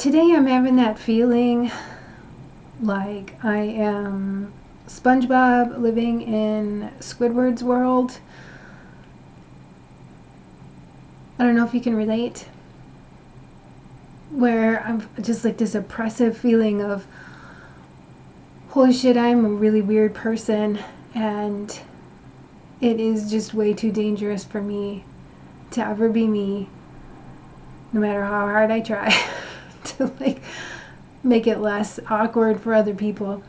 Today I'm having that feeling like I am Spongebob living in Squidward's world. I don't know if you can relate. Where I'm just like this oppressive feeling of, holy shit, I'm a really weird person, and it is just way too dangerous for me to ever be me, no matter how hard I try to like make it less awkward for other people.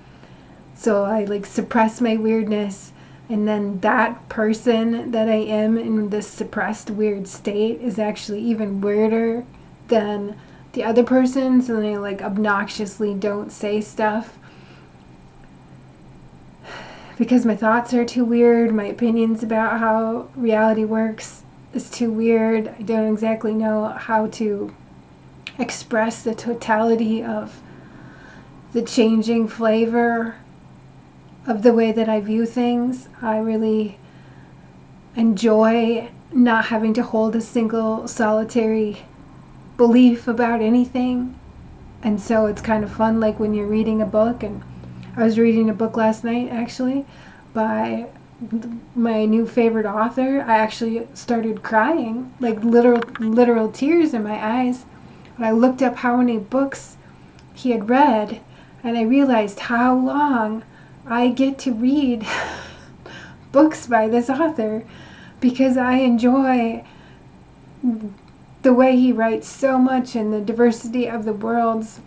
So I like suppress my weirdness, and then that person that I am in this suppressed weird state is actually even weirder than the other person. So then I like obnoxiously don't say stuff because my thoughts are too weird. My opinions about how reality works is too weird. I don't exactly know how to express the totality of the changing flavor of the way that I view things. I really enjoy not having to hold a single solitary belief about anything. And so it's kind of fun, like when you're reading a book. And I was reading a book last night, actually, by my new favorite author. I actually started crying, like literal tears in my eyes. And I looked up how many books he had read, and I realized how long I get to read books by this author because I enjoy the way he writes so much and the diversity of the worlds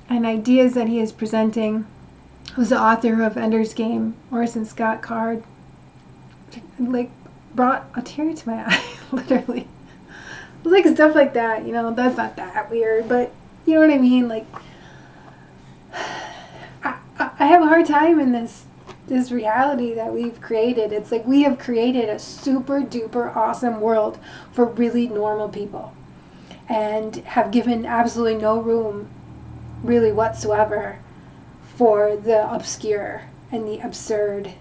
and ideas that he is presenting. He was the author of Ender's Game, Orson Scott Card. Like, brought a tear to my eye, literally. Like, stuff like that, that's not that weird, but you know what I mean? Like, I have a hard time in this reality that we've created. It's like we have created a super duper awesome world for really normal people and have given absolutely no room really whatsoever for the obscure and the absurd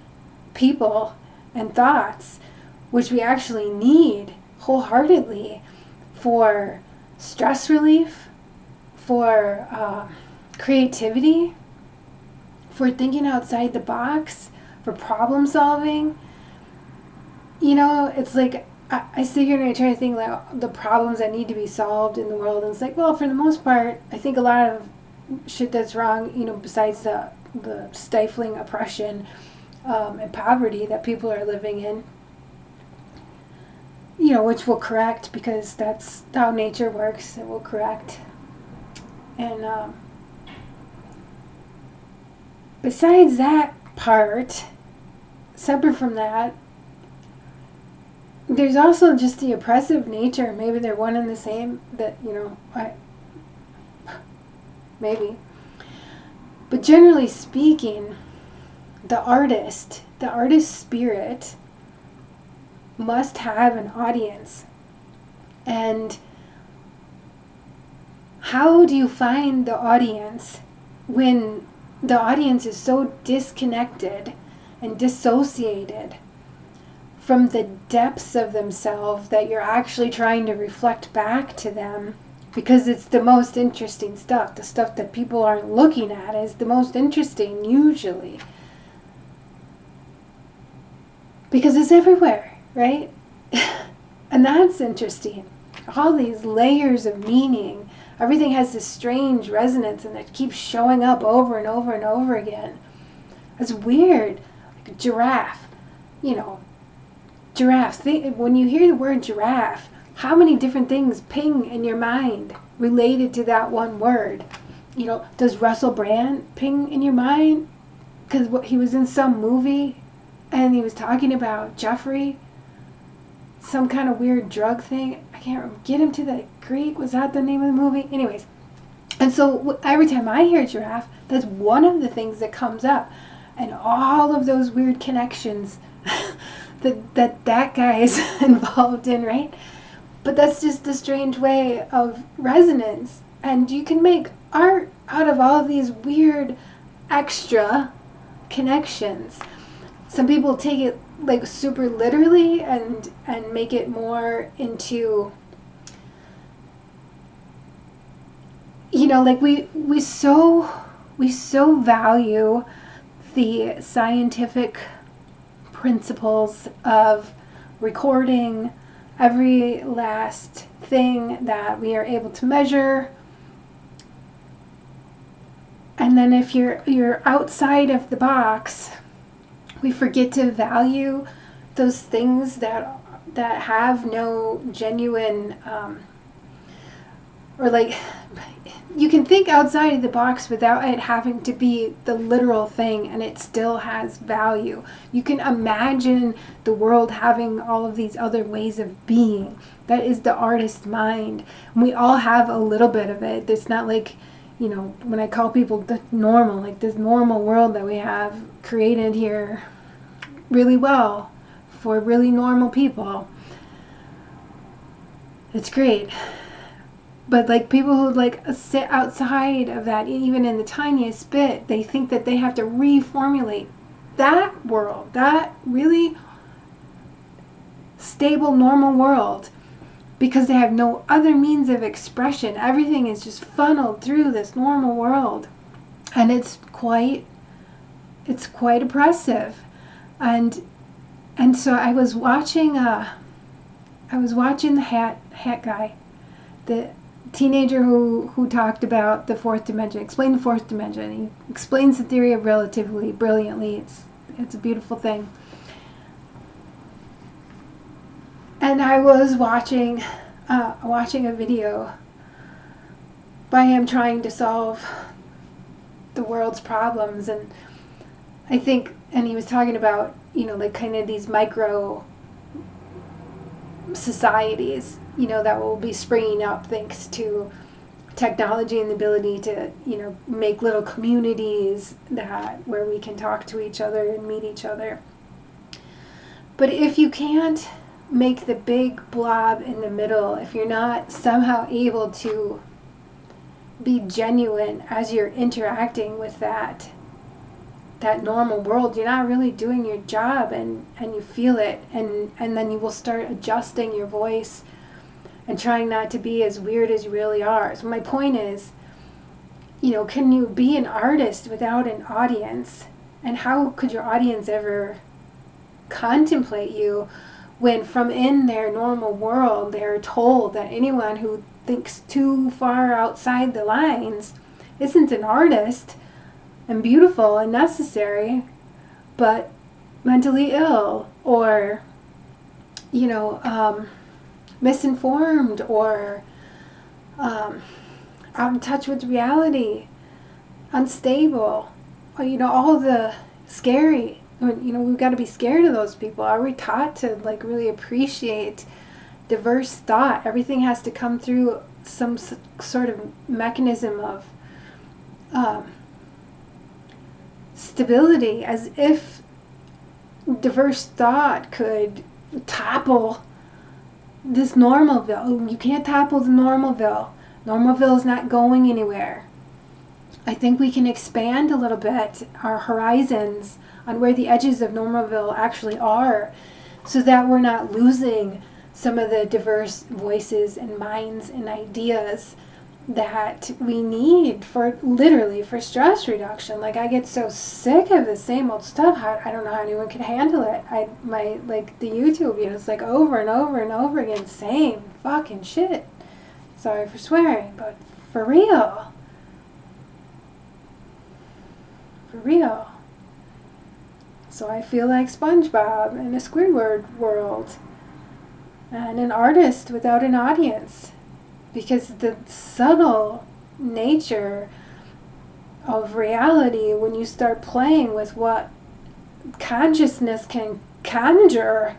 people and thoughts, which we actually need wholeheartedly for stress relief, for creativity, for thinking outside the box, for problem solving. It's like I sit here and I try to think like the problems that need to be solved in the world, and it's like, well, for the most part, I think a lot of shit that's wrong, besides the stifling oppression and poverty that people are living in, which will correct because that's how nature works. It will correct. And besides that part, separate from that, there's also just the oppressive nature. Maybe they're one and the same. That maybe. But generally speaking, the artist spirit must have an audience. And how do you find the audience when the audience is so disconnected and dissociated from the depths of themselves that you're actually trying to reflect back to them? Because it's the most interesting stuff. The stuff that people aren't looking at is the most interesting, usually. Because it's everywhere, right? And that's interesting. All these layers of meaning. Everything has this strange resonance and it keeps showing up over and over and over again. It's weird. Like a giraffe. Giraffes. When you hear the word giraffe, how many different things ping in your mind related to that one word? Does Russell Brand ping in your mind? Because he was in some movie and he was talking about Jeffrey, some kind of weird drug thing. I can't get him to the Greek. Was that the name of the movie? Anyways. And so every time I hear giraffe, that's one of the things that comes up. And all of those weird connections that guy is involved in, right? But that's just a strange way of resonance. And you can make art out of all of these weird extra connections. Some people take it like super literally and make it more into like we so value the scientific principles of recording every last thing that we are able to measure. And then if you're outside of the box, we forget to value those things that have no genuine or like, you can think outside of the box without it having to be the literal thing, and it still has value. You can imagine the world having all of these other ways of being. That is the artist's mind. And we all have a little bit of it. It's not like, when I call people the normal, like this normal world that we have created here really well for really normal people. It's great. But like people who like sit outside of that, even in the tiniest bit, they think that they have to reformulate that world, that really stable, normal world, because they have no other means of expression. Everything is just funneled through this normal world, and it's quite oppressive. And so I was watching the hat guy, the teenager who talked about the fourth dimension, explained the fourth dimension. He explains the theory of relativity brilliantly. It's a beautiful thing. And I was watching a video by him trying to solve the world's problems, and I think, and he was talking about, like kind of these micro societies, that will be springing up thanks to technology and the ability to, make little communities where we can talk to each other and meet each other. But if you can't make the big blob in the middle, if you're not somehow able to be genuine as you're interacting with that normal world, you're not really doing your job, and you feel it, and then you will start adjusting your voice and trying not to be as weird as you really are. So my point is, can you be an artist without an audience? And how could your audience ever contemplate you when from in their normal world they're told that anyone who thinks too far outside the lines isn't an artist, and beautiful and necessary, but mentally ill, or misinformed, or out of touch with reality, unstable, or, all the scary. We've got to be scared of those people. Are we taught to like really appreciate diverse thought? Everything has to come through some sort of mechanism of stability, as if diverse thought could topple this Normalville. You can't topple the Normalville. Normalville is not going anywhere. I think we can expand a little bit our horizons on where the edges of Normalville actually are, so that we're not losing some of the diverse voices and minds and ideas that we need for stress reduction. Like, I get so sick of the same old stuff. I don't know how anyone can handle it. The YouTube videos, like over and over and over again, same fucking shit. Sorry for swearing, but for real. For real. So I feel like Spongebob in a Squidward world, and an artist without an audience. Because the subtle nature of reality, when you start playing with what consciousness can conjure,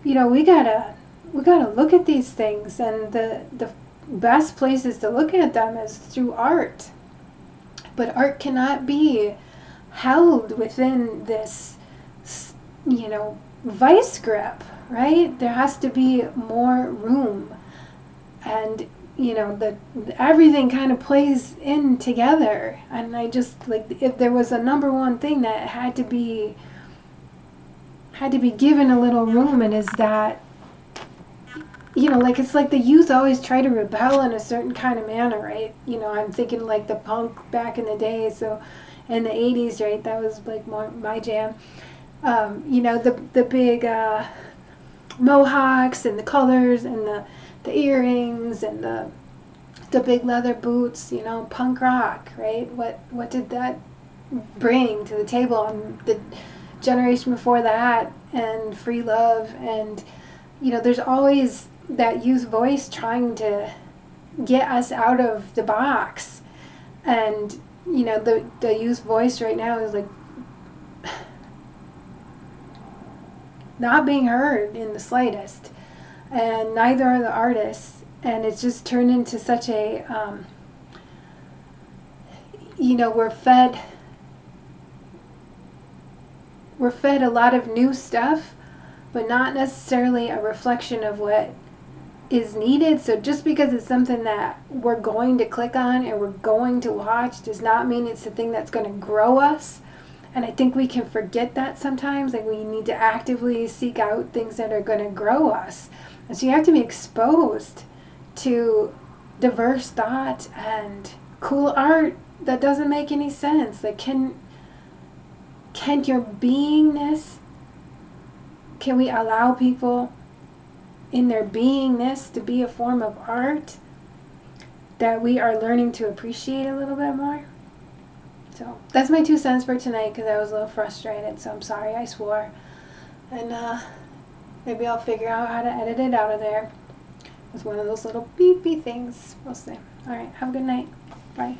we gotta look at these things, and the best places to look at them is through art. But art cannot be held within this, vice grip, right? There has to be more room. And everything kind of plays in together. And I just, like, if there was a number one thing that had to be given a little room, and is that like it's like the youth always try to rebel in a certain kind of manner, right? I'm thinking like the punk back in the day, so in the 80s, right? That was like my jam. The big mohawks and the colors and the earrings and the big leather boots, punk rock, right? What did that bring to the table? And the generation before that, and free love, and there's always that youth voice trying to get us out of the box. And the youth voice right now is like not being heard in the slightest, and neither are the artists. And it's just turned into such a we're fed a lot of new stuff, but not necessarily a reflection of what is needed. So just because it's something that we're going to click on and we're going to watch does not mean it's the thing that's going to grow us. And I think we can forget that sometimes. Like, we need to actively seek out things that are going to grow us. And so you have to be exposed to diverse thought and cool art that doesn't make any sense. Like, can your beingness, can we allow people in their beingness to be a form of art that we are learning to appreciate a little bit more? So that's my 2 cents for tonight, because I was a little frustrated, so I'm sorry I swore. And maybe I'll figure out how to edit it out of there with one of those little beepy things. We'll see. All right, have a good night. Bye.